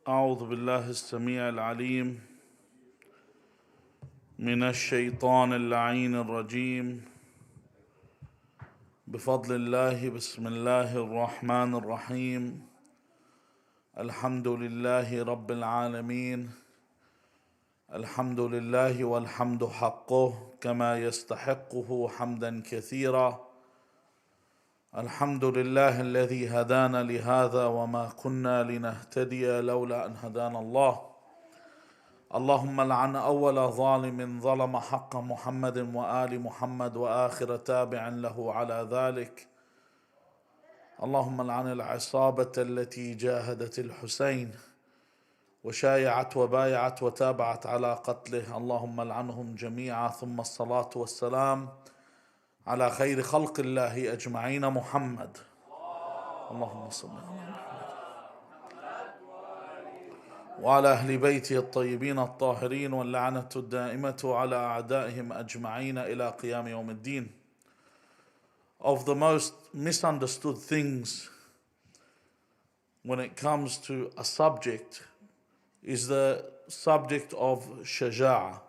أعوذ بالله السميع العليم من الشيطان اللعين الرجيم بفضل الله بسم الله الرحمن الرحيم الحمد لله رب العالمين الحمد لله والحمد حقه كما يستحقه حمدا كثيرا الحمد لله الذي هدانا لهذا وما كنا لنهتدي لولا أن هدانا الله اللهم لعن أول ظالم ظلم حق محمد وآل محمد وآخر تابع له على ذلك اللهم لعن العصابة التي جاهدت الحسين وشايعت وبايعت وتابعت على قتله اللهم لعنهم جميعا ثم الصلاة والسلام على خير خلق الله أجمعين محمد اللهم صل على محمد وعلى أهل بيته الطيبين الطاهرين واللعنة الدائمة على أعدائهم أجمعين إلى قيام يوم الدين. Of the most misunderstood things when it comes to a subject is the subject of shaja'a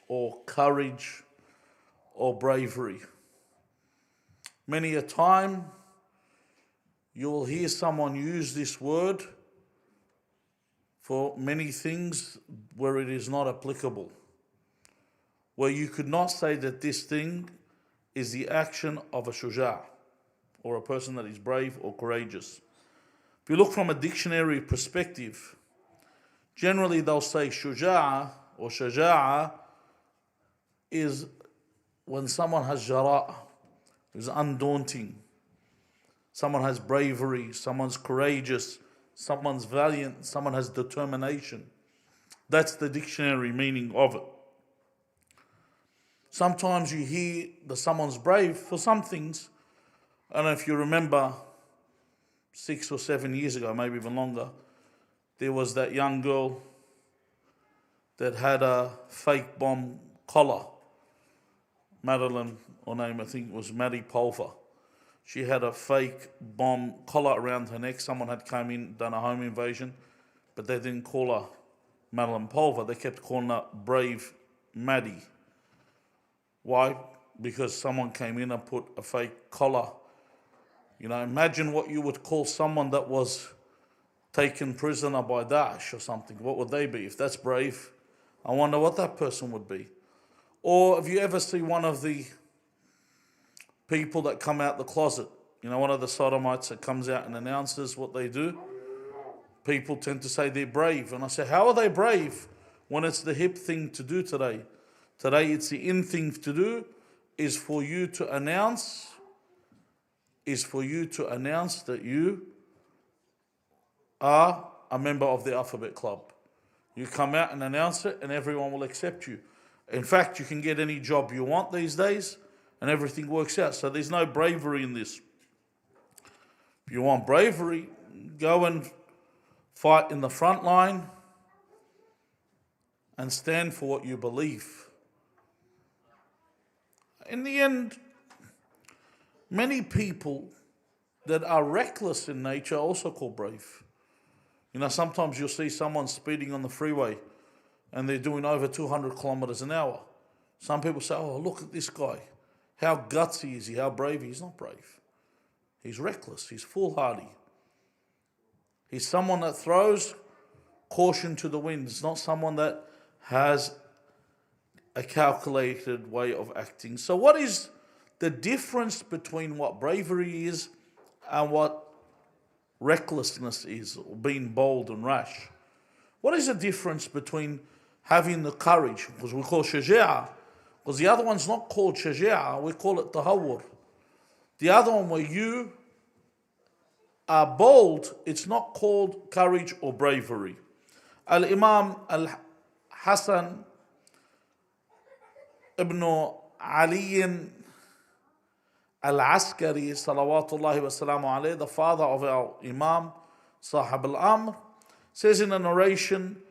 or courage or bravery. Many a time you will hear someone use this word for many things where it is not applicable, where you could not say that this thing is the action of a shuja' or a person that is brave or courageous. If you look from a dictionary perspective, generally they'll say shuja'a or shaja'a is when someone has jara'a, is undaunting, someone has bravery, someone's courageous, someone's valiant, someone has determination. That's the dictionary meaning of it. Sometimes you hear that someone's brave for some things. I don't know if you remember 6 or 7 years ago, maybe even longer, there was that young girl that had a fake bomb collar. Madeline, or name I think was Maddie Pulver. She had a fake bomb collar around her neck. Someone had come in, done a home invasion, but they didn't call her Madeline Pulver. They kept calling her Brave Maddie. Why? Because someone came in and put a fake collar. You know, imagine what you would call someone that was taken prisoner by Daesh or something. What would they be? If that's brave, I wonder what that person would be. Or if you ever see one of the people that come out the closet, you know, one of the sodomites that comes out and announces what they do, people tend to say they're brave. And I say, how are they brave when it's the hip thing to do today? Today it's the in thing to do is for you to announce that you are a member of the Alphabet Club. You come out and announce it and everyone will accept you. In fact, you can get any job you want these days and everything works out. So there's no bravery in this. If you want bravery, go and fight in the front line and stand for what you believe. In the end, many people that are reckless in nature are also called brave. You know, sometimes you'll see someone speeding on the freeway and they're doing over 200 kilometers an hour. Some people say, oh, look at this guy. How gutsy is he? How brave? He's not brave. He's reckless. He's foolhardy. He's someone that throws caution to the wind. It's not someone that has a calculated way of acting. So what is the difference between what bravery is and what recklessness is, or being bold and rash? What is the difference between having the courage, because we call shaja'a, because the other one's not called shaja'a, we call it tahawwur. The other one where you are bold, it's not called courage or bravery. Al-Imam Al-Hasan ibn Ali Al-Askari, salawatullahi wa salamu alayhi, the father of our Imam, Sahib al-Amr, says in a narration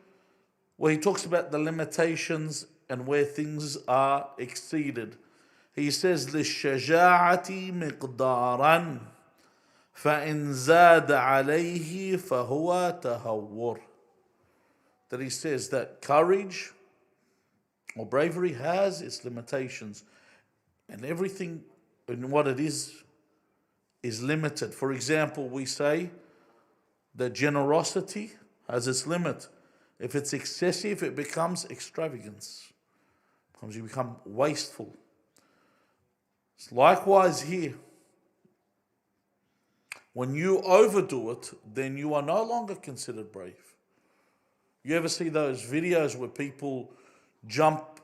where he talks about the limitations and where things are exceeded. He says, لِلشَّجَاعَةِ مِقْدَارًا فإن زاد عليه فهو تهور. That he says that courage or bravery has its limitations, and everything in what it is limited. For example, we say that generosity has its limit. If it's excessive, it becomes extravagance. You become wasteful. It's likewise here. When you overdo it, then you are no longer considered brave. You ever see those videos where people jump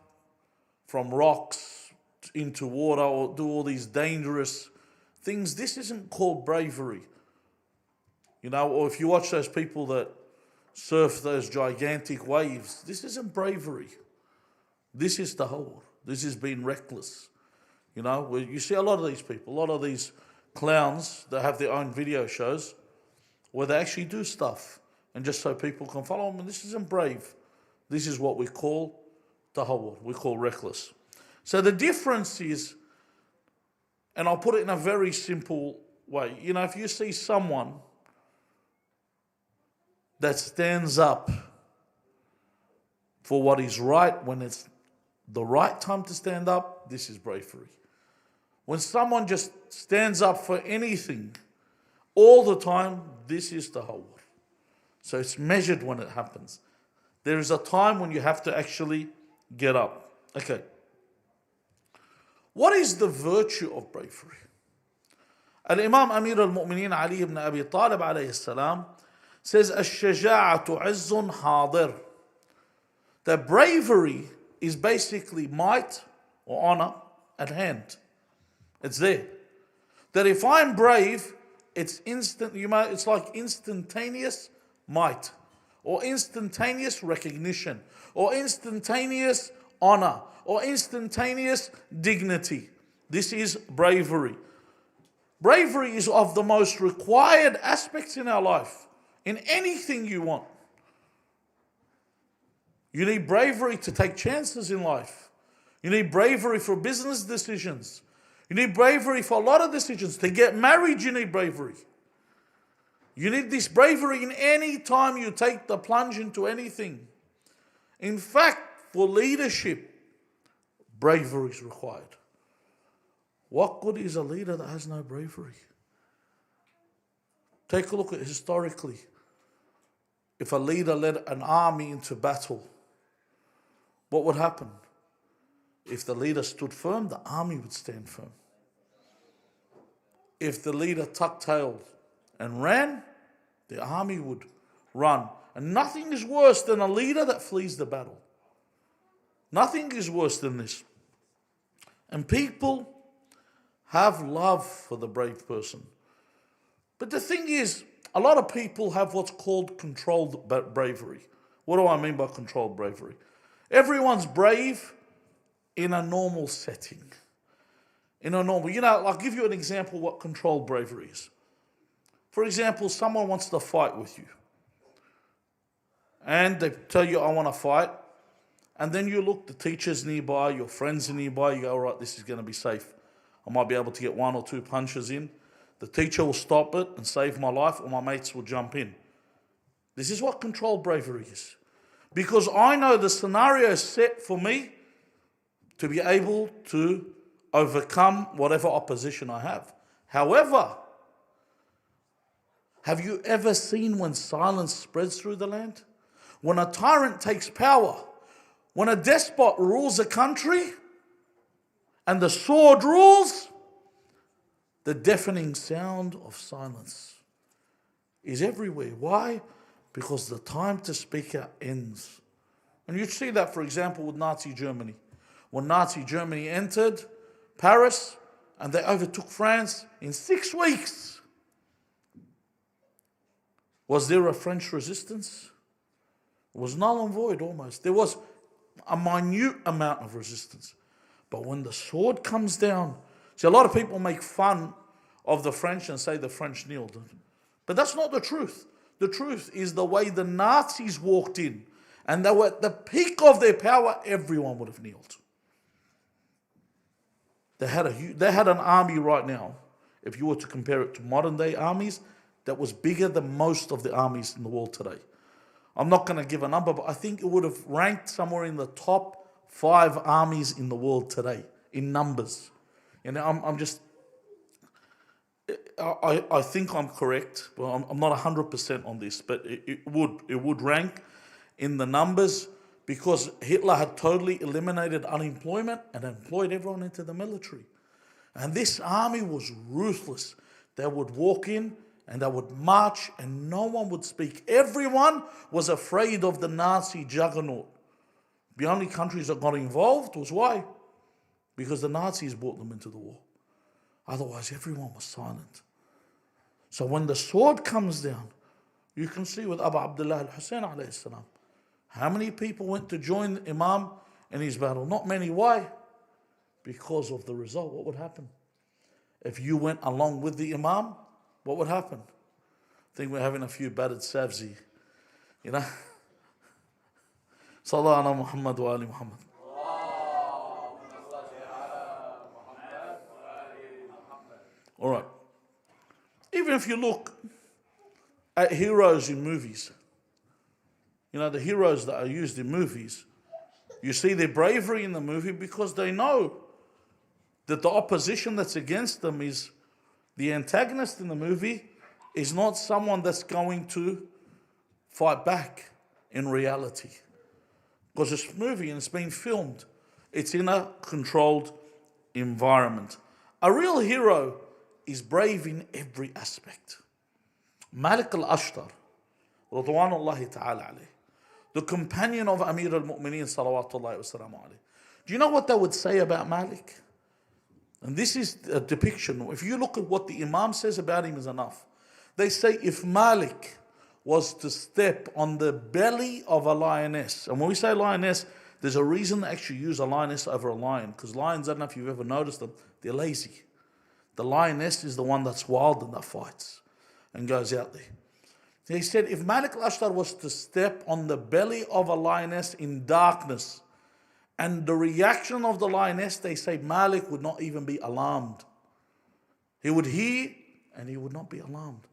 from rocks into water or do all these dangerous things? This isn't called bravery. Or if you watch those people that surf those gigantic waves, this isn't bravery. This is tahawwur. This is being reckless. Where you see a lot of these people, a lot of these clowns that have their own video shows where they actually do stuff and just so people can follow them. And this isn't brave. This is what we call tahawwur. We call reckless. So the difference is, and I'll put it in a very simple way. If you see someone that stands up for what is right when it's the right time to stand up, this is bravery. When someone just stands up for anything all the time, this is tahawwur. So it's measured when it happens. There is a time when you have to actually get up. Okay. What is the virtue of bravery? Al-Imam Amir al-Mu'mineen Ali ibn Abi Talib alayhi salam says, "Ash-shaja'atu 'izzun hadir." That bravery is basically might or honor at hand. It's there. That if I'm brave, it's instant. It's like instantaneous might, or instantaneous recognition, or instantaneous honor, or instantaneous dignity. This is bravery. Bravery is of the most required aspects in our life, in anything you want. You need bravery to take chances in life. You need bravery for business decisions. You need bravery for a lot of decisions. To get married, you need bravery. You need this bravery in any time you take the plunge into anything. In fact, for leadership, bravery is required. What good is a leader that has no bravery? Take a look at historically. If a leader led an army into battle, what would happen? If the leader stood firm, the army would stand firm. If the leader tucked-tailed and ran, the army would run. And nothing is worse than a leader that flees the battle. Nothing is worse than this. And people have love for the brave person. But the thing is, a lot of people have what's called controlled bravery. What do I mean by controlled bravery? Everyone's brave in a normal setting. I'll give you an example of what controlled bravery is. For example, someone wants to fight with you. And they tell you, I want to fight. And then you look, the teacher's nearby, your friends are nearby, you go, all right, this is going to be safe. I might be able to get 1 or 2 punches in. The teacher will stop it and save my life, or my mates will jump in. This is what controlled bravery is. Because I know the scenario is set for me to be able to overcome whatever opposition I have. However, have you ever seen when silence spreads through the land? When a tyrant takes power, when a despot rules a country, and the sword rules, the deafening sound of silence is everywhere. Why? Because the time to speak out ends. And you see that, for example, with Nazi Germany. When Nazi Germany entered Paris and they overtook France in 6 weeks, was there a French resistance? It was null and void almost. There was a minute amount of resistance. But when the sword comes down, see, a lot of people make fun of the French and say the French kneeled. But that's not the truth. The truth is the way the Nazis walked in and they were at the peak of their power, everyone would have kneeled. They had an army right now if you were to compare it to modern day armies, that was bigger than most of the armies in the world today. I'm not going to give a number, but I think it would have ranked somewhere in the top 5 armies in the world today in numbers. You know, I think I'm correct. Well, I'm not 100% on this, but it would rank in the numbers, because Hitler had totally eliminated unemployment and employed everyone into the military. And this army was ruthless. They would walk in and they would march and no one would speak. Everyone was afraid of the Nazi juggernaut. The only countries that got involved was why? Because the Nazis brought them into the war. Otherwise, everyone was silent. So when the sword comes down, you can see with Abu Abdullah al-Hussein alayhi salam, how many people went to join the Imam in his battle? Not many. Why? Because of the result. What would happen? If you went along with the Imam, what would happen? I think we're having a few battered savzi. You know? Sallallahu ala Muhammad wa ali Muhammad. All right. Even if you look at heroes in movies, you know, the heroes that are used in movies, you see their bravery in the movie because they know that the opposition that's against them is the antagonist in the movie is not someone that's going to fight back in reality. Because it's a movie and it's being filmed. It's in a controlled environment. A real hero is brave in every aspect. Malik al-Ashtar, Radwanullahi ta'ala alayh, the companion of Amir al-Mu'mineen salawatullahi wa salamu alayh. Do you know what they would say about Malik? And this is a depiction. If you look at what the Imam says about him is enough. They say if Malik was to step on the belly of a lioness, and when we say lioness, there's a reason they actually use a lioness over a lion, because lions, I don't know if you've ever noticed them, they're lazy. The lioness is the one that's wild and that fights and goes out there. He said if Malik al-Ashtar was to step on the belly of a lioness in darkness, and the reaction of the lioness, they say Malik would not even be alarmed. He would hear and he would not be alarmed.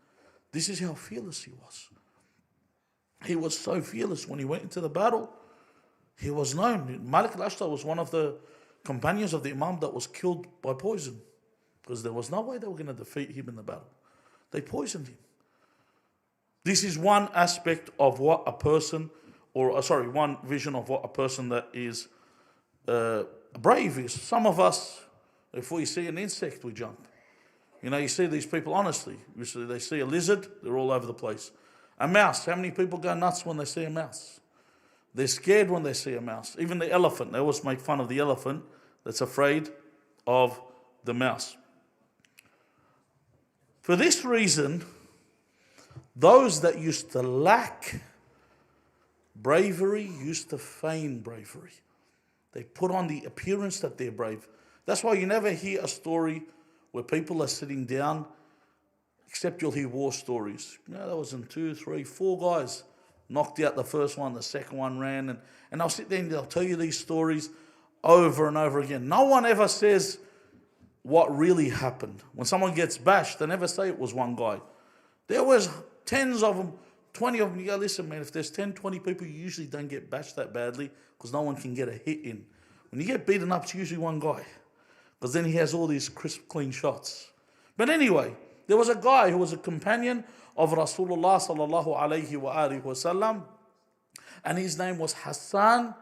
This is how fearless he was. He was so fearless when he went into the battle. He was known. Malik al-Ashtar was one of the companions of the Imam that was killed by poison, because there was no way they were going to defeat him in the battle. They poisoned him. This is one aspect of what a person, one vision of what a person that is brave is. Some of us, if we see an insect, we jump. You know, you see these people, honestly, they see a lizard, they're all over the place. A mouse, how many people go nuts when they see a mouse? They're scared when they see a mouse. Even the elephant, they always make fun of the elephant that's afraid of the mouse. For this reason, those that used to lack bravery used to feign bravery. They put on the appearance that they're brave. That's why you never hear a story where people are sitting down, except you'll hear war stories. You know, there was 2, 3, 4 guys knocked out the first one, the second one ran, and they'll sit there and they'll tell you these stories over and over again. No one ever says what really happened. When someone gets bashed, they never say it was one guy. There was tens of them, 20 of them. You go, listen, man, if there's 10, 20 people, you usually don't get bashed that badly because no one can get a hit in. When you get beaten up, it's usually one guy, because then he has all these crisp, clean shots. But anyway, there was a guy who was a companion of Rasulullah sallallahu alayhi wa alihi wa sallam, and his name was Hassan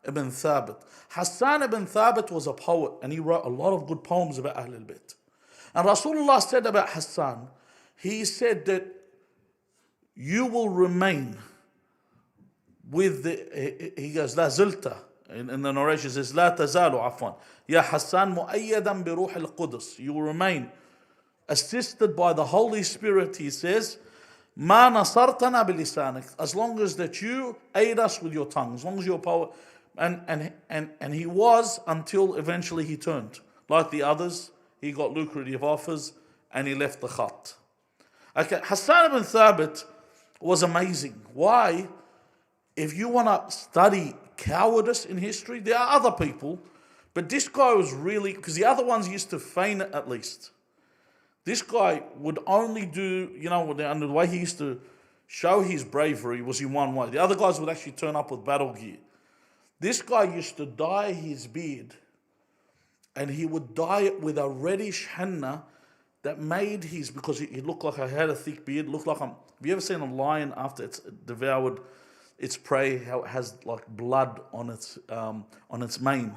ibn Thabit. Hassan ibn Thabit was a poet, and he wrote a lot of good poems about Ahlul Bayt. And Rasulullah said about Hassan, he said that you will remain with he goes, La zilta, in the narration it says, La tazalu afwan, Ya Hassan mu'ayyadan bi ruh al-Qudus. You will remain assisted by the Holy Spirit, he says, Ma nasartana bilisanik, as long as that you aid us with your tongue, as long as you're a poet. And he was, until eventually he turned. Like the others, he got lucrative offers and he left the khat. Okay, Hassan ibn Thabit was amazing. Why? If you want to study cowardice in history, there are other people, but this guy was really, because the other ones used to feign it at least. This guy would only do, and the way he used to show his bravery was in one way. The other guys would actually turn up with battle gear. This guy used to dye his beard, and he would dye it with a reddish henna that made because he looked like I had a thick beard, looked like have you ever seen a lion after it's devoured its prey, how it has like blood on its mane?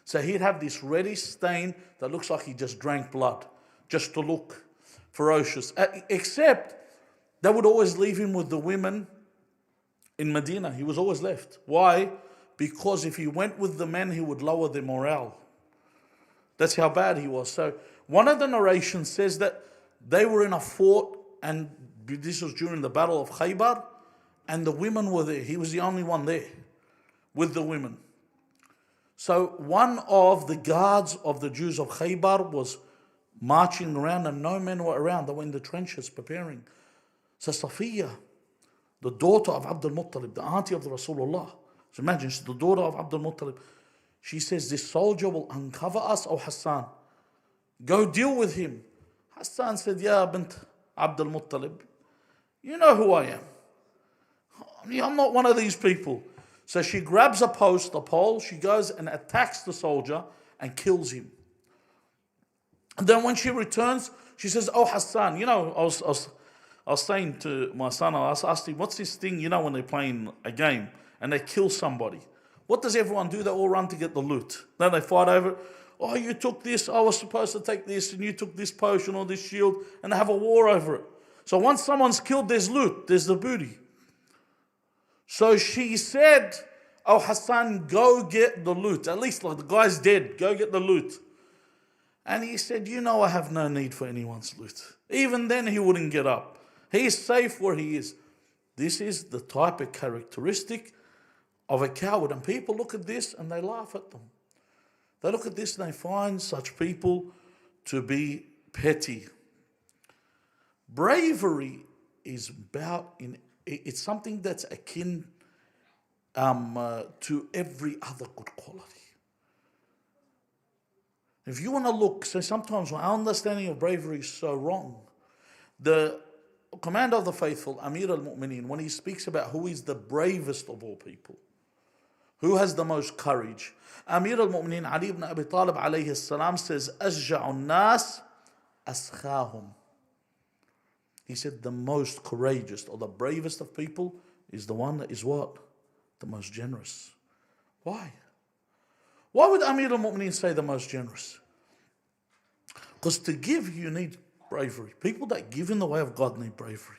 So he'd have this reddish stain that looks like he just drank blood, just to look ferocious. Except they would always leave him with the women in Medina. He was always left. Why? Because if he went with the men, he would lower their morale. That's how bad he was. So one of the narrations says that they were in a fort, and this was during the Battle of Khaybar, and the women were there. He was the only one there with the women. So one of the guards of the Jews of Khaybar was marching around, and no men were around. They were in the trenches preparing. So Safiya, the daughter of Abdul Muttalib, the auntie of the Rasulullah, so imagine she's the daughter of Abdul Muttalib. She says, this soldier will uncover us, O Hassan. Go deal with him. Hassan said, Ya bint Abdul Muttalib, you know who I am. I'm not one of these people. So she grabs a pole, she goes and attacks the soldier and kills him. And then when she returns, she says, oh Hassan, I was saying to my son, I asked him, what's this thing, when they're playing a game and they kill somebody? What does everyone do? They all run to get the loot. Then they fight over it. Oh, you took this, I was supposed to take this, and you took this potion or this shield, and they have a war over it. So once someone's killed, there's loot, there's the booty. So she said, oh Hassan, go get the loot. At least like the guy's dead, go get the loot. And he said, I have no need for anyone's loot. Even then he wouldn't get up. He's safe where he is. This is the type of characteristic of a coward. And people look at this and they laugh at them. They look at this and they find such people to be petty. Bravery is it's something that's akin to every other good quality. If you want to look, so sometimes our understanding of bravery is so wrong. The commander of the faithful, Amir al-Mu'mineen, when he speaks about who is the bravest of all people, who has the most courage, Amir al-Mu'mineen Ali ibn Abi Talib alayhi salam says, أَشْجَعُ النَّاسِ أَسْخَاهُمْ. He said the most courageous or the bravest of people is the one that is what? The most generous. Why? Why would Amir al-Mu'mineen say the most generous? Because to give you need bravery. People that give in the way of God need bravery.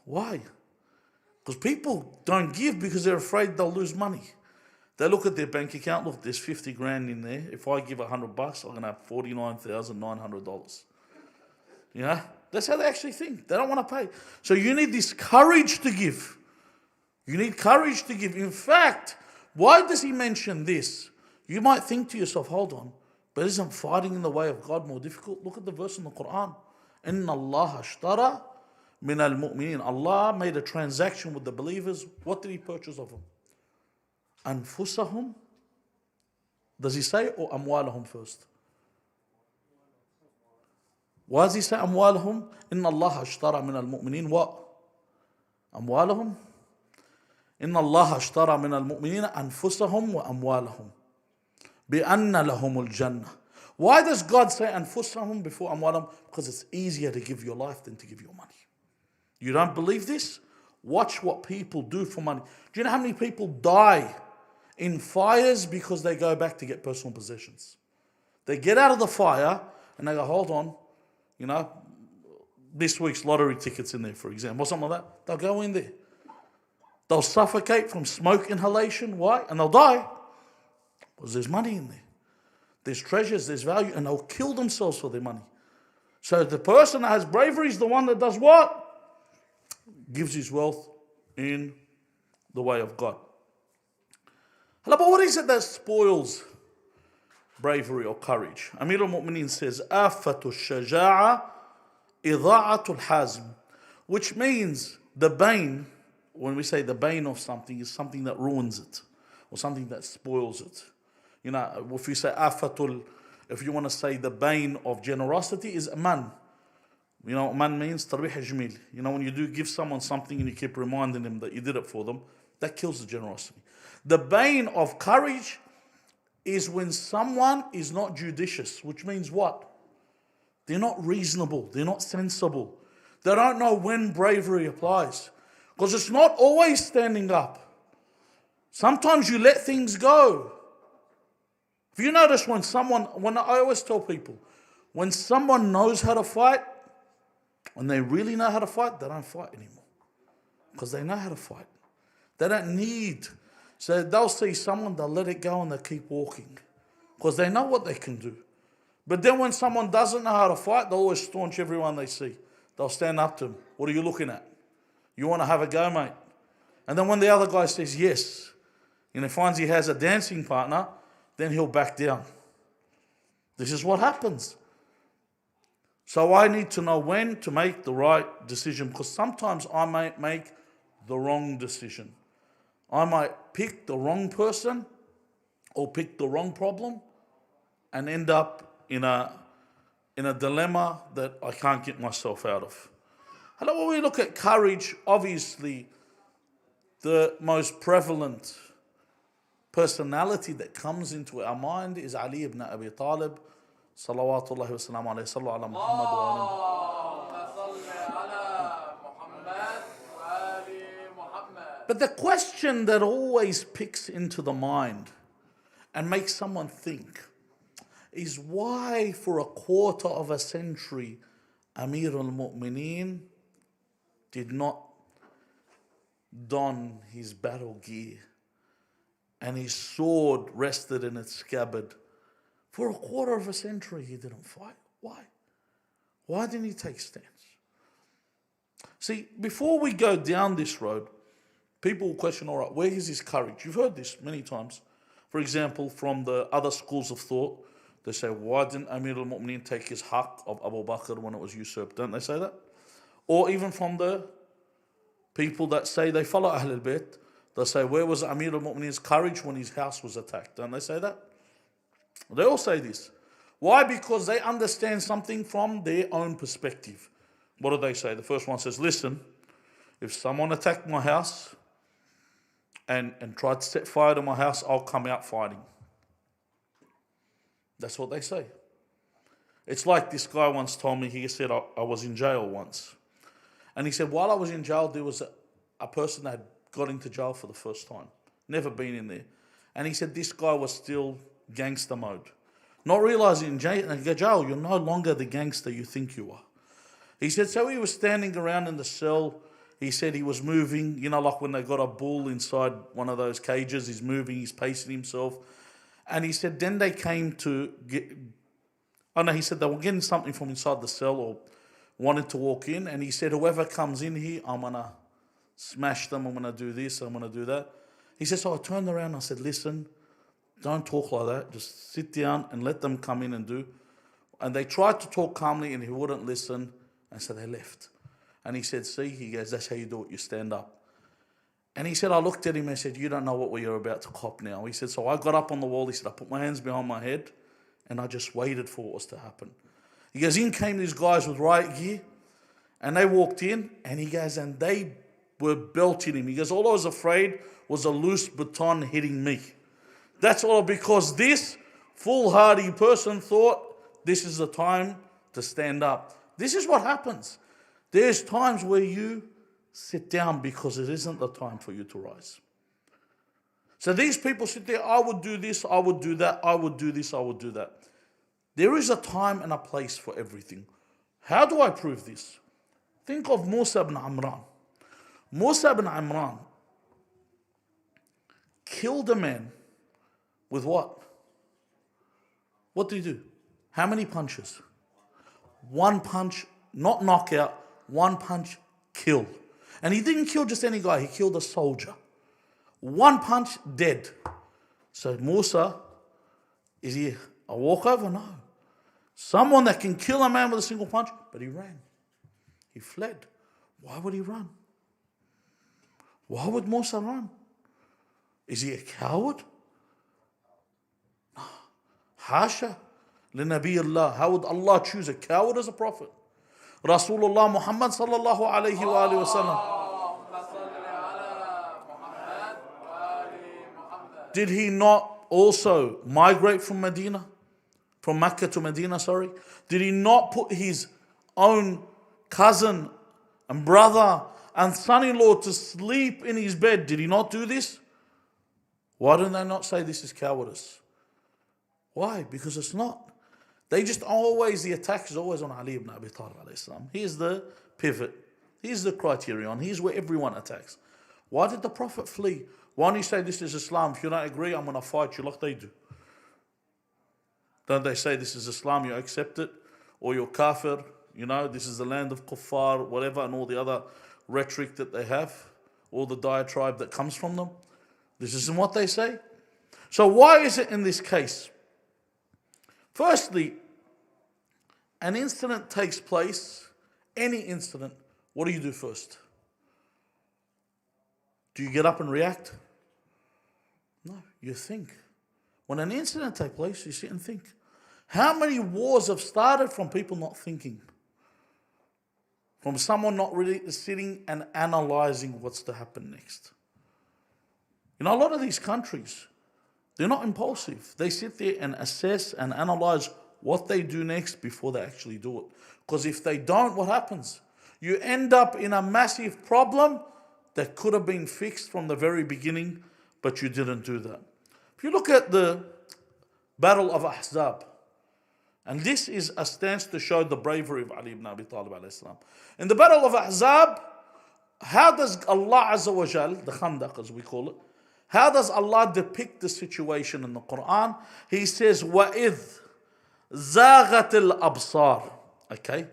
Why? Because people don't give because they're afraid they'll lose money. They look at their bank account, look, there's 50 grand in there. If I give $100, I'm going to have $49,900. That's how they actually think. They don't want to pay. So you need this courage to give. You need courage to give. In fact, why does he mention this? You might think to yourself, hold on, but isn't fighting in the way of God more difficult? Look at the verse in the Quran. إِنَّ اللَّهَ اشْتَرَى مِنَ الْمُؤْمِنِينَ. Allah made a transaction with the believers. What did he purchase of them? أَنفُسَهُمْ. Does he say or أَمْوَالَهُم first? Why does he say أَمْوَالَهُم? إِنَّ اللَّهَ اشْتَرَى مِنَ الْمُؤْمِنِينَ what? أَمْوَالَهُم. إِنَّ اللَّهَ اشْتَرَى مِنَ الْمُؤْمِنِينَ أَنفُسَهُم وَأَمْوَالَهُم بِأَنَّ لَهُمُ الْجَنَّةِ. Why does God say أَنفُسَهُم before أَمْوَالَهُم? Because it's easier to give your life than to give your money. You don't believe this? Watch what people do for money. Do you know how many people die in fires because they go back to get personal possessions? They get out of the fire and they go, hold on, this week's lottery tickets in there, for example, or something like that. They'll go in there. They'll suffocate from smoke inhalation. Why? And they'll die. Because there's money in there. There's treasures, there's value, and they'll kill themselves for their money. So the person that has bravery is the one that does what? Gives his wealth in the way of God. But what is it that spoils bravery or courage? Amir al-Mu'mineen says, آفة الشجاعة إضاعة الحازم, which means the bane, when we say the bane of something, is something that ruins it or something that spoils it. If you say afatul, if you want to say the bane of generosity is man. You know what man means? Tarbih jamil. You know, when you do give someone something and you keep reminding them that you did it for them, that kills the generosity. The bane of courage is when someone is not judicious, which means what? They're not reasonable. They're not sensible. They don't know when bravery applies. Because it's not always standing up. Sometimes you let things go. If you notice when I always tell people, when someone knows how to fight, and they really know how to fight, they don't fight anymore. Because they know how to fight. They don't need. So they'll see someone, they'll let it go and they'll keep walking. Because they know what they can do. But then when someone doesn't know how to fight, they'll always staunch everyone they see. They'll stand up to them. What are you looking at? You want to have a go, mate? And then when the other guy says yes, and he finds he has a dancing partner, then he'll back down. This is what happens. So I need to know when to make the right decision, because sometimes I might make the wrong decision. I might pick the wrong person or pick the wrong problem and end up in a dilemma that I can't get myself out of. Hello, when we look at courage, obviously the most prevalent personality that comes into our mind is Ali ibn Abi Talib. Salawatullahi wa salam alayhi, sallu ala Muhammad wa But the question that always picks into the mind and makes someone think is why for a quarter of a century Amir al-Mu'mineen did not don his battle gear and his sword rested in its scabbard. For a quarter of a century he didn't fight. Why? Why didn't he take stance? See, before we go down this road, people will question, all right, where is his courage? You've heard this many times. For example, from the other schools of thought, they say, why didn't Amir al-Mu'mineen take his haqq of Abu Bakr when it was usurped? Don't they say that? Or even from the people that say they follow Ahl al-Bayt, they say, where was Amir al-Mu'mineen's courage when his house was attacked? Don't they say that? They all say this. Why? Because they understand something from their own perspective. What do they say? The first one says, listen, if someone attacked my house and tried to set fire to my house, I'll come out fighting. That's what they say. It's like this guy once told me, he said, I was in jail once. And he said, while I was in jail, there was a person that had got into jail for the first time. Never been in there. And he said, this guy was still gangster mode. Not realizing in jail, you're no longer the gangster you think you are. He said, so he was standing around in the cell. He said he was moving, you know, like when they got a bull inside one of those cages, he's moving, he's pacing himself. And he said, then they came to get, he said they were getting something from inside the cell or wanted to walk in. And he said, whoever comes in here, I'm going to smash them, I'm going to do this, I'm going to do that. He said, so I turned around and I said, listen, don't talk like that. Just sit down and let them come in and do. And they tried to talk calmly and he wouldn't listen. And so they left. And he said, see, he goes, that's how you do it. You stand up. And he said, I looked at him and said, you don't know what we are about to cop now. He said, so I got up on the wall. He said, I put my hands behind my head and I just waited for what was to happen. He goes, in came these guys with riot gear and they walked in and he goes, and they were belting him. He goes, all I was afraid was a loose baton hitting me. That's all because this foolhardy person thought this is the time to stand up. This is what happens. There's times where you sit down because it isn't the time for you to rise. So these people sit there, I would do this, I would do that, I would do this, I would do that. There is a time and a place for everything. How do I prove this? Think of Musa ibn Imran. Musa ibn Imran killed a man with what? What did he do? How many punches? One punch, not knockout, one punch, kill. And he didn't kill just any guy, he killed a soldier. One punch, dead. So Musa, is he a walkover? No. Someone that can kill a man with a single punch, but he ran. He fled. Why would he run? Why would Musa run? Is he a coward? No. Hasha. لنبي Allah. How would Allah choose a coward as a prophet? Rasulullah Muhammad sallallahu alayhi wa alihi wa sallam. Did he not also migrate from Medina? From Mecca to Medina, sorry? Did he not put his own cousin and brother and son-in-law to sleep in his bed? Did he not do this? Why don't they not say this is cowardice? Why? Because it's not. They just always, the attack is always on Ali ibn Abi Talib alayhi salam. He's the pivot. He's the criterion. He's where everyone attacks. Why did the Prophet flee? Why don't you say this is Islam? If you don't agree, I'm going to fight you like they do. Don't they say this is Islam, you accept it? Or you're kafir, you know, this is the land of kuffar, whatever, and all the other rhetoric that they have, all the diatribe that comes from them. This isn't what they say. So why is it in this case? Firstly, an incident takes place, any incident, what do you do first? Do you get up and react? No, you think. When an incident takes place, you sit and think. How many wars have started from people not thinking? From someone not really sitting and analyzing what's to happen next. You know, a lot of these countries, they're not impulsive. They sit there and assess and analyze what they do next before they actually do it. Because if they don't, what happens? You end up in a massive problem that could have been fixed from the very beginning, but you didn't do that. If you look at the Battle of Ahzab, and this is a stance to show the bravery of Ali ibn Abi Talib alayhi salam. In the Battle of Ahzab, how does Allah Azza wa Jal, the Khandaq as we call it, how does Allah depict the situation in the Quran? He says, وَإِذْ زَاغَتِ الْأَبْصَارِ. Okay?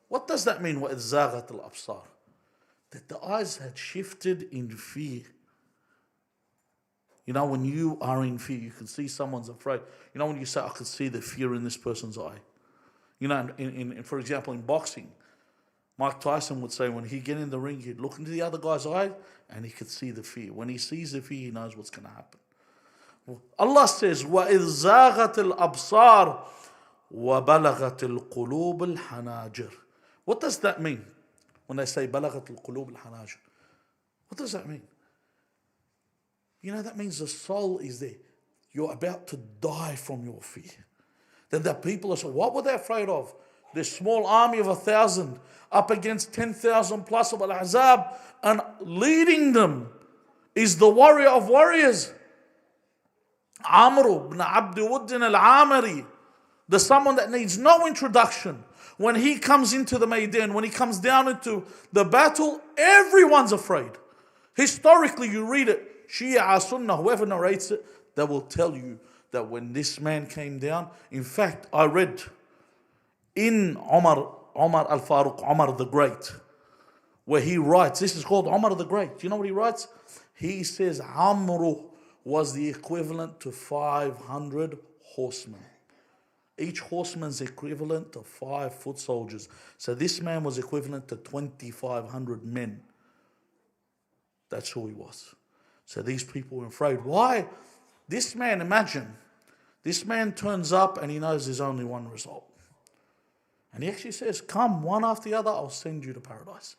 What does that mean, وَإِذْ زَاغَتِ الْأَبْصَارِ? That the eyes had shifted in fear. You know, when you are in fear, you can see someone's afraid. You know, when you say, I can see the fear in this person's eye. You know, for example, in boxing, Mike Tyson would say when he get in the ring, he'd look into the other guy's eye and he could see the fear. When he sees the fear, he knows what's going to happen. Allah says, وَإِذْ زَاغَتِ الْأَبْصَارِ وَبَلَغَتِ الْقُلُوبِ الْحَنَاجِرِ. What does that mean? When they say بَلَغَتِ الْقُلُوبِ الْحَنَاجِرِ. What does that mean? You know, that means the soul is there. You're about to die from your fear. Then the people are saying, what were they afraid of? This small army of 1,000 up against 10,000 plus of Al-Ahzab, and leading them is the warrior of warriors, Amr ibn Abd Wuddin al-Amari, the someone that needs no introduction. When he comes into the Maidan, when he comes down into the battle, everyone's afraid. Historically, you read it, Shia, Sunnah, whoever narrates it, they will tell you that when this man came down, in fact, I read in Umar al-Faruq, Umar the Great, where he writes, this is called Umar the Great. Do you know what he writes? He says Amru was the equivalent to 500 horsemen. Each horseman's equivalent to 5 foot soldiers. So this man was equivalent to 2,500 men. That's who he was. So these people were afraid. Why? This man, imagine, this man turns up and he knows there's only one result. And he actually says, come one after the other, I'll send you to paradise.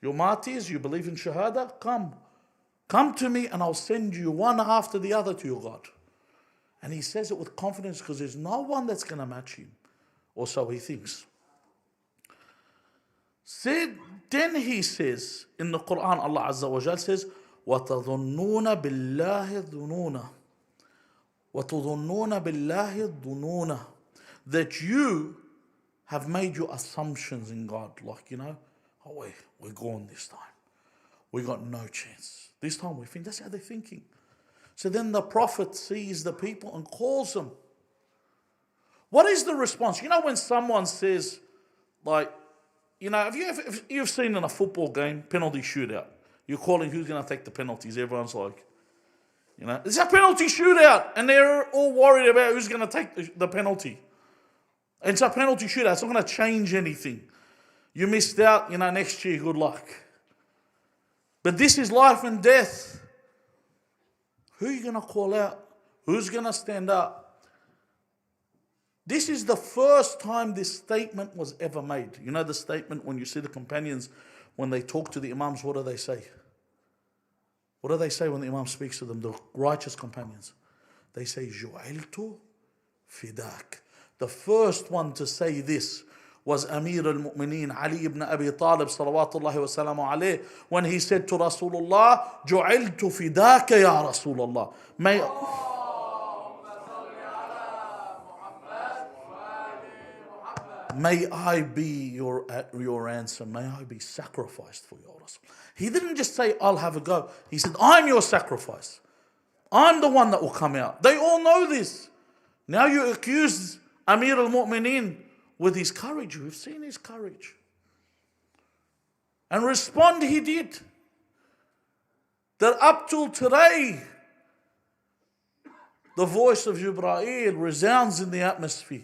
You're martyrs, you believe in Shahada, come. Come to me and I'll send you one after the other to your God. And he says it with confidence because there's no one that's going to match him. Or so he thinks. Then he says, in the Quran, Allah Azza wa Jal says, وَتَظُنُّونَ بِاللَّهِ الظُّنُونَ وَتَظُنُّونَ بِاللَّهِ الظُّنُونَ. That you have made your assumptions in God. Like, you know, oh, we're gone this time. We got no chance. This time we think, that's how they're thinking. So then the Prophet sees the people and calls them. What is the response? You know when someone says, like, you know, if you've seen in a football game, penalty shootout, you're calling who's going to take the penalties. Everyone's like, you know, it's a penalty shootout. And they're all worried about who's going to take the penalty. It's a penalty shootout. It's not going to change anything. You missed out, you know, next year, good luck. But this is life and death. Who are you going to call out? Who's going to stand up? This is the first time this statement was ever made. You know the statement when you see the companions, when they talk to the Imams, what do they say? What do they say when the Imam speaks to them, the righteous companions? They say, جُعِلْتُ فِدَاكَ. The first one to say this was Amir al-Mu'mineen Ali ibn Abi Talib salawatullahi wa salamu alayh, when he said to Rasulullah, جُعِلْتُ فِدَاكَ يا Rasulullah. May I be your ransom. May I be sacrificed for your Rasul. He didn't just say, I'll have a go. He said, I'm your sacrifice. I'm the one that will come out. They all know this. Now you accuse Amir al-Mu'mineen with his courage. We've seen his courage. And respond he did. That up till today, the voice of Jibreel resounds in the atmosphere.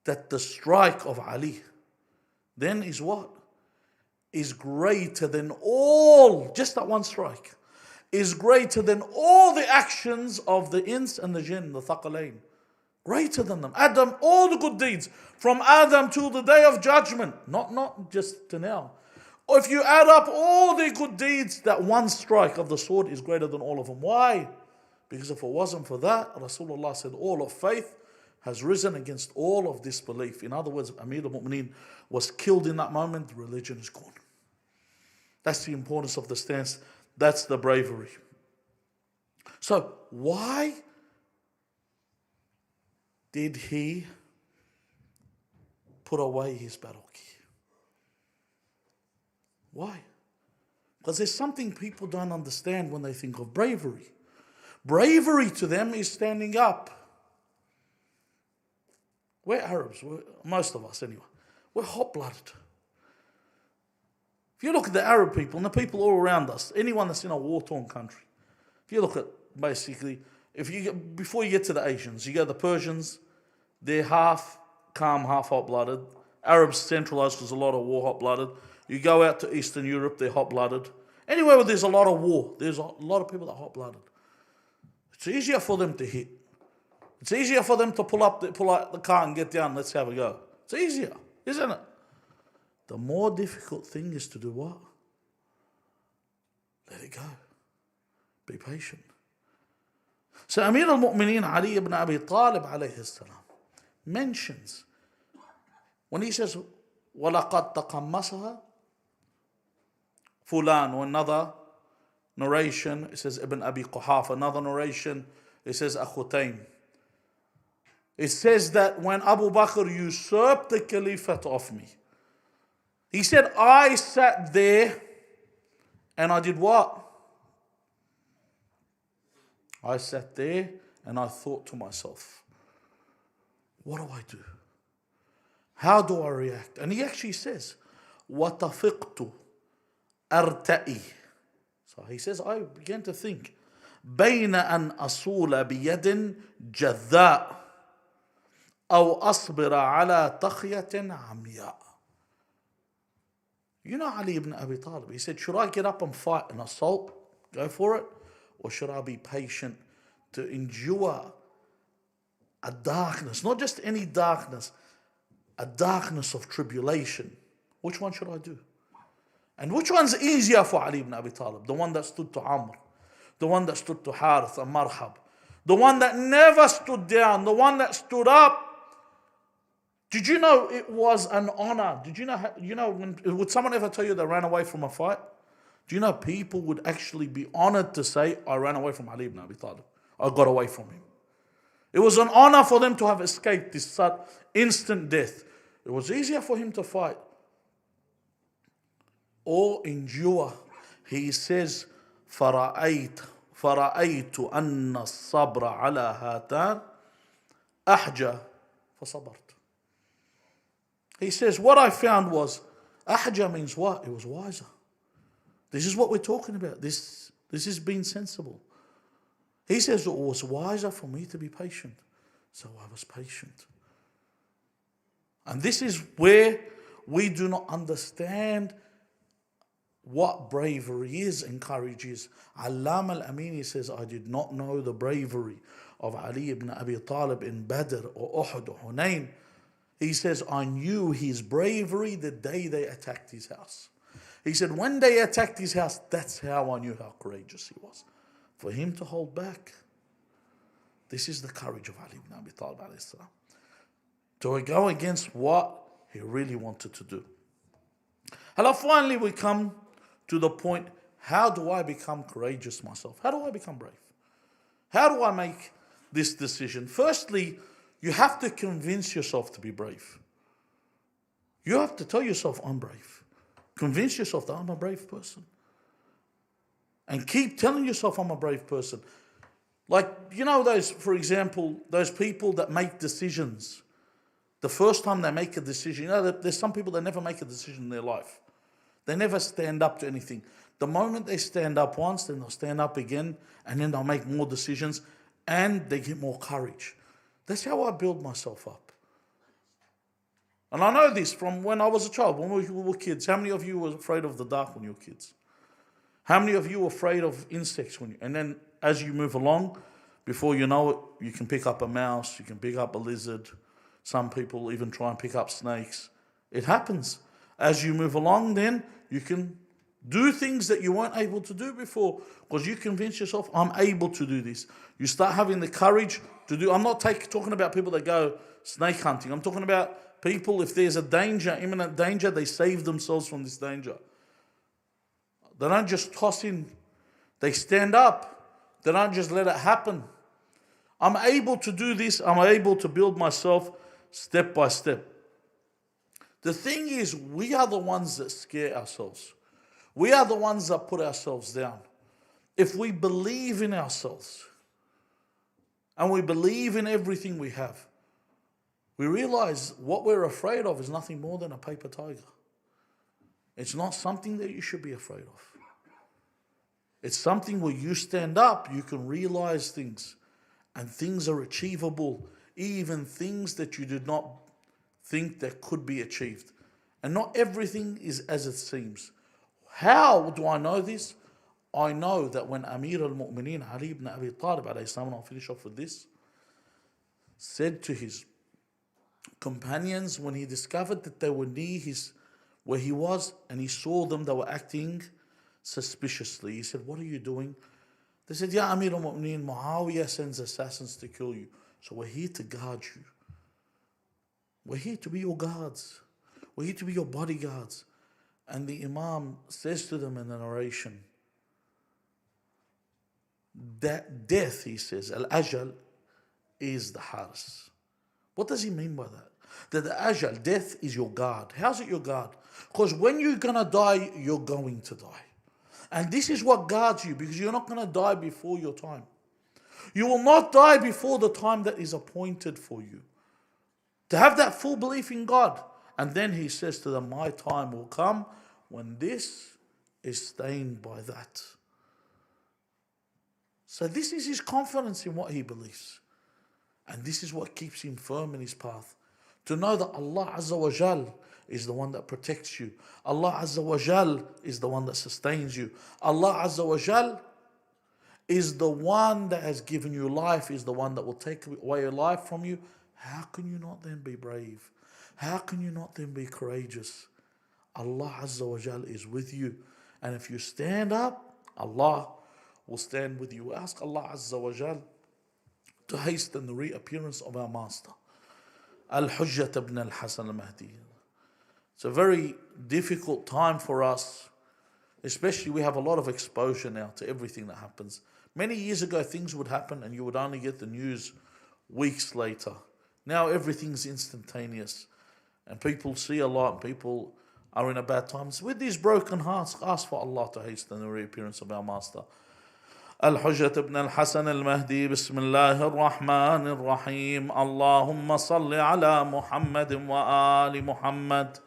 That the strike of Ali then is what? Is greater than all, just that one strike, is greater than all the actions of the ins and the jinn, the thaqalain. Greater than them. Adam, all the good deeds, from Adam to the day of judgment, not just to now. If you add up all the good deeds, that one strike of the sword is greater than all of them. Why? Because if it wasn't for that, Rasulullah said, all of faith has risen against all of disbelief. In other words, Amir al-Mu'mineen was killed in that moment, religion is gone. That's the importance of the stance. That's the bravery. So why did he put away his battle key? Why? Because there's something people don't understand when they think of bravery. Bravery to them is standing up. We're Arabs, most of us anyway. We're hot-blooded. If you look at the Arab people and the people all around us, anyone that's in a war-torn country, if you look at basically, before you get to the Asians, you go to the Persians, they're half calm, half hot-blooded. Arabs centralized because a lot of war hot-blooded. You go out to Eastern Europe, they're hot-blooded. Anywhere where there's a lot of war, there's a lot of people that are hot-blooded. It's easier for them to hit. It's easier for them to pull out the car and get down, let's have a go. It's easier, isn't it? The more difficult thing is to do what? Let it go. Be patient. So Amir al-Mu'mineen Ali ibn Abi Talib alayhi salam mentions, when he says, وَلَقَدْ تَقَمَّسَهَا Fulan, or another narration, it says Ibn Abi Quhafa, another narration, it says Akhutayn. It says that when Abu Bakr usurped the caliphate of me, he said, I sat there and I did what? I sat there and I thought to myself, what do I do? How do I react? And he actually says, وَتَفِقْتُ أَرْتَئِي. So he says, I began to think, بَيْنَ أَنْ أَصُولَ بِيَدٍ جَذَّاءٍ أو أصبر على تخية عمياء. You know Ali ibn Abi Talib, he said, should I get up and fight an assault, go for it, or should I be patient to endure a darkness, not just any darkness, a darkness of tribulation? Which one should I do? And which one's easier for Ali ibn Abi Talib? The one that stood to Amr, the one that stood to Harith and Marhab, the one that never stood down, the one that stood up. Did you know it was an honor? Did you know, would someone ever tell you they ran away from a fight? Do you know people would actually be honored to say, I ran away from Ali ibn Abi Talib. I got away from him. It was an honor for them to have escaped this instant death. It was easier for him to fight or endure. He says, فَرَأَيْتُ أَنَّ الصَّبْرَ عَلَى هَاتَانِ أَحْجَى فَصَبَرْتُ. He says, what I found was, ahja means what? It was wiser. This is what we're talking about. This is being sensible. He says it was wiser for me to be patient. So I was patient. And this is where we do not understand what bravery is and courage is. Allama al-Amini says, I did not know the bravery of Ali ibn Abi Talib in Badr or Uhud or Hunayn, he says, I knew his bravery the day they attacked his house. He said, when they attacked his house, that's how I knew how courageous he was. For him to hold back, this is the courage of Ali ibn Abi Talib alayhi salam. To go against what he really wanted to do. And finally we come to the point, how do I become courageous myself? How do I become brave? How do I make this decision? Firstly, you have to convince yourself to be brave. You have to tell yourself, I'm brave. Convince yourself that I'm a brave person. And keep telling yourself I'm a brave person. Like, those, for example, those people that make decisions. The first time they make a decision, there's some people that never make a decision in their life. They never stand up to anything. The moment they stand up once, then they'll stand up again, and then they'll make more decisions, and they get more courage. That's how I build myself up. And I know this from when I was a child, when we were kids. How many of you were afraid of the dark when you were kids? How many of you were afraid of insects and then as you move along, before you know it, you can pick up a mouse, you can pick up a lizard. Some people even try and pick up snakes. It happens. As you move along, then you can do things that you weren't able to do before, because you convince yourself, I'm able to do this. You start having the courage to do. I'm not talking about people that go snake hunting. I'm talking about people, if there's a danger, imminent danger, they save themselves from this danger. They don't just toss in. They stand up. They don't just let it happen. I'm able to do this. I'm able to build myself step by step. The thing is, we are the ones that scare ourselves. We are the ones that put ourselves down. If we believe in ourselves and we believe in everything we have, we realize what we're afraid of is nothing more than a paper tiger. It's not something that you should be afraid of. It's something where you stand up, you can realize things, and things are achievable, even things that you did not think that could be achieved. And not everything is as it seems. How do I know this? I know that when Amir al-Mu'mineen Ali ibn Abi Talib alayhi salam, and I'll finish off with this, said to his companions when he discovered that they were near where he was, and he saw them, they were acting suspiciously. He said, what are you doing? They said, Ya Amir al-Mu'mineen, Muawiyah sends assassins to kill you. So we're here to guard you. We're here to be your guards. We're here to be your bodyguards. And the Imam says to them in the narration, that death, he says, al-ajal, is the haris. What does he mean by that? That the ajal, death, is your guard. How's it your guard? Because when you're going to die, you're going to die. And this is what guards you, because you're not going to die before your time. You will not die before the time that is appointed for you. To have that full belief in God. And then he says to them, my time will come when this is stained by that. So this is his confidence in what he believes. And this is what keeps him firm in his path. To know that Allah Azza wa Jal is the one that protects you. Allah Azza wa Jal is the one that sustains you. Allah Azza wa Jal is the one that has given you life, is the one that will take away your life from you. How can you not then be brave? How can you not then be courageous? Allah Azza wa Jal is with you. And if you stand up, Allah will stand with you. Ask Allah Azza wa Jal to hasten the reappearance of our master, Al-Hujjat ibn al-Hasan al-Mehdi. It's a very difficult time for us, especially we have a lot of exposure now to everything that happens. Many years ago things would happen and you would only get the news weeks later. Now everything's instantaneous and people see a lot and people are in a bad times. With these broken hearts, ask for Allah to hasten the reappearance of our master. الحجة ابن الحسن المهدي بسم الله الرحمن الرحيم اللهم صل على محمد وآل محمد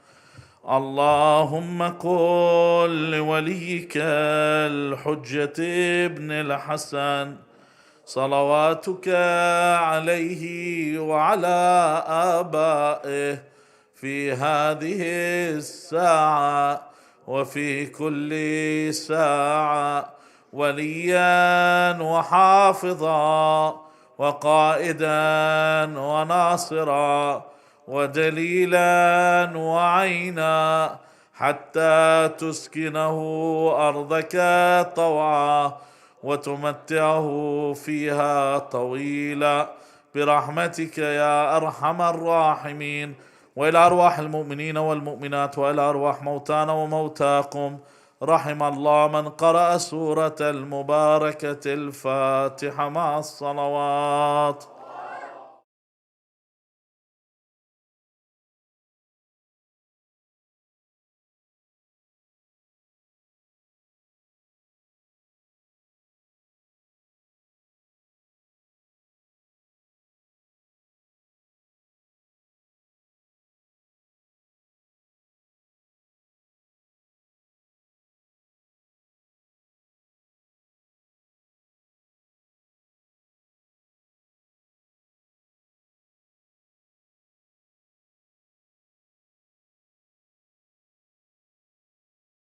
اللهم قل لوليك الحجة ابن الحسن صلواتك عليه وعلى آبائه في هذه الساعة وفي كل ساعة وليا وحافظا وقائدا وناصرا ودليلا وعينا، حتى تسكنه أرضك طوعا وتمتعه فيها طويلا برحمتك يا أرحم الراحمين. وإلى أرواح المؤمنين والمؤمنات وإلى أرواح موتانا وموتاكم، رحم الله من قرأ سورة المباركة الفاتحة مع الصلوات.